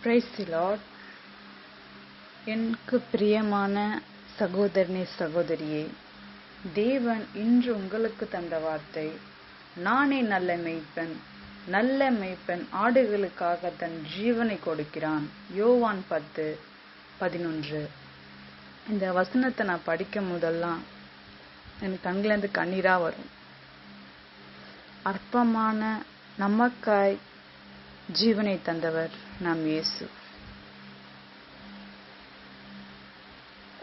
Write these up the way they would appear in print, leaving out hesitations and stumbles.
Praise the Lord. எனக்கு பிரியமான சகோதரனே சகோதரியே, தேவன் இன்று உங்களுக்கு தந்த வார்த்தை, நானே நல்ல மேய்ப்பன், நல்ல மேய்ப்பன் ஆடுகளுக்காக தன் ஜீவனை கொடுக்கிறான். யோவான் 10:11. இந்த வசனத்தை நான் படிக்கும் போதெல்லாம் எனக்கு கண்ணிலேருந்து கண்ணீரா வரும். அற்பமான நமக்காய் ஜீவனை தந்தவர் நம் இயேசு.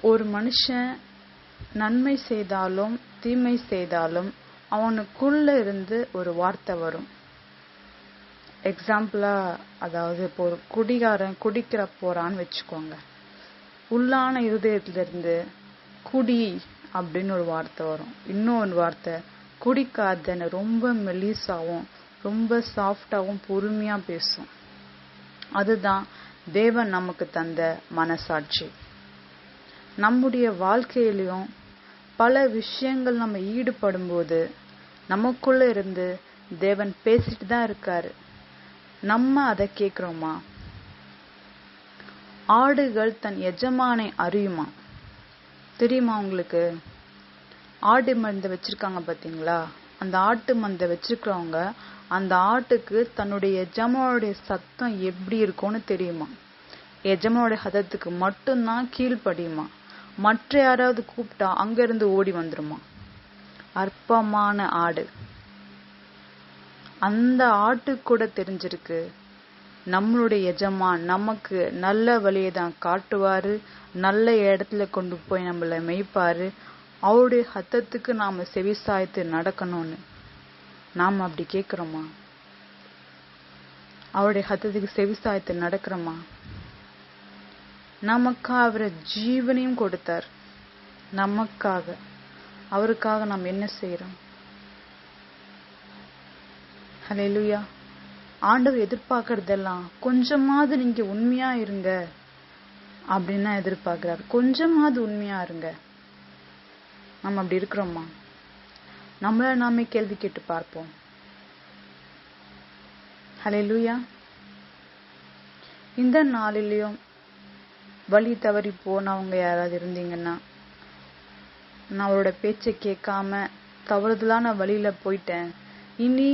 ஒரு மனுஷன் நன்மை செய்தாலும் தீமை செய்தாலும் அவனுக்குள்ள இருந்து ஒரு வார்த்தை வரும். எக்ஸாம்பிளா, அதாவது இப்போ ஒரு குடிகாரன் குடிக்கிற போறான்னு வச்சுக்கோங்க. உள்ளான இருதயத்திலிருந்து குடி அப்படின்னு ஒரு வார்த்தை வரும். இன்னொரு வார்த்தை குடிக்காதன்னு ரொம்ப மெலிசாவும் ரொம்ப சாஃப்டாவும் பொறுமையா பேசும். அதுதான் தேவன் நமக்கு தந்த மனசாட்சி. நம்முடைய வாழ்க்கையிலும் பல விஷயங்கள் நம்ம ஈடுபடும் போது நமக்குள்ள இருந்து தேவன் பேசிட்டு தான் இருக்காரு. நம்ம அதை கேட்கிறோமா? ஆடுகள் தன் எஜமானை அறியுமா? தெரியுமா உங்களுக்கு? ஆடு மந்தை வச்சிருக்காங்க பாத்தீங்களா? அந்த ஆட்டு மந்தை வச்சிருக்கிறவங்க அந்த ஆட்டுக்கு தன்னுடைய எஜமானுடைய சத்தம் எப்படி இருக்கும்னு தெரியுமா? எஜமானுடைய சத்தத்துக்கு மட்டும்தான் கீழ்ப்படியுமா? மற்ற யாராவது கூப்பிட்டா அங்க இருந்து ஓடி வந்துருமா? அற்பமான ஆடு. அந்த ஆட்டு கூட தெரிஞ்சிருக்கு நம்மளுடைய எஜமான் நமக்கு நல்ல வழியை தான் காட்டுவாரு, நல்ல இடத்துல கொண்டு போய் நம்மள மேய்ப்பாரு, அவருடைய சத்தத்துக்கு நாம செவிசாய்த்து நடக்கணும்னு. நாம அப்படி கேட்கிறோமா? அவருடைய சத்தத்துக்கு செவிசாய்த்து நடக்கிறோமா? நமக்காக அவரை ஜீவனையும் கொடுத்தார். நமக்காக, அவருக்காக நாம் என்ன செய்யறோம்? ஹல்லேலூயா. ஆண்டவர் எதிர்பார்க்கறதெல்லாம் கொஞ்சமாவது நீங்க உண்மையா இருங்க அப்படின்னா எதிர்பார்க்கிறார். கொஞ்சமாவது உண்மையா இருங்க. நம்ம அப்படி இருக்கிறோமா? நம்மள நாமே கேள்வி கேட்டு பார்ப்போம். ஹல்லேலூயா. இந்த நாளிலையும் வழி தவறி போனவங்க யாராவது இருந்தீங்கன்னா, நான் அவரோட பேச்சை கேட்காம தவறுதலான வழியில போயிட்டேன், இனி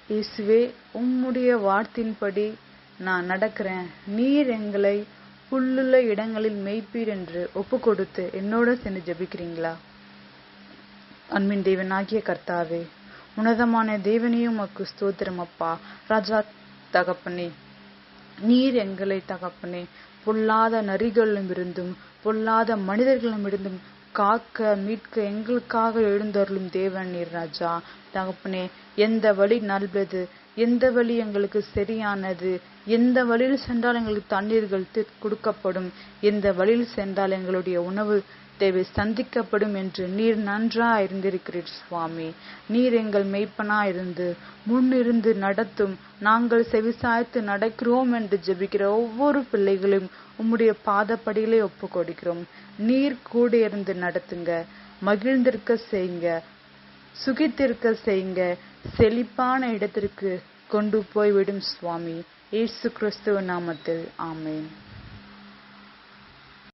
இயேசுவே உம்முடைய வார்த்தையின்படி நான் நடக்கிறேன், நீர் எங்களை புல்லுள்ள இடங்களில் மேய்ப்பீர் என்று ஒப்பு கொடுத்து என்னோட சேர்ந்து ஜெபிக்கிறீங்களா? அன்பின் தேவனாகிய கர்த்தாவே, உன்னதமான தேவனையும் உமக்கு ஸ்தோத்திரம் அப்பா. ராஜா தகப்பனே, நீர் எங்களை தகப்பனே பொல்லாத நரிகளிலும் இருந்தும் பொல்லாத மனிதர்களிடம் இருந்தும் காக்க மீட்க எங்களுக்காக எழுந்தருளும் தேவன் நீர் ராஜா தகப்பனே. எந்த வழி நல்லது, எந்த வழி எங்களுக்கு சரியானது, எந்த வழியில் சென்றால் எங்களுக்கு தண்ணீர்கள் கொடுக்கப்படும், எந்த வழியில் சென்றால் எங்களுடைய உணவு தேவை சந்திக்கப்படும் என்று நீர் நன்றா இருந்திருக்கிறீர் சுவாமி. நீர் எங்கள் மெய்ப்பனா இருந்து முன்னிருந்து நடத்தும், நாங்கள் செவிசாய்த்து நடக்கிறோம் என்று ஜெபிக்கிற ஒவ்வொரு பிள்ளைகளும் உம்முடைய பாதப்படியிலே ஒப்பு கொடுக்கிறோம். நீர் கூட இருந்து நடத்துங்க, மகிழ்ந்திருக்க செய்யுங்க, சுகித்திருக்க செய்யுங்க, செழிப்பான இடத்திற்கு கொண்டு போய்விடும் சுவாமி. இயேசு கிறிஸ்துவ நாமத்தில் ஆமென்.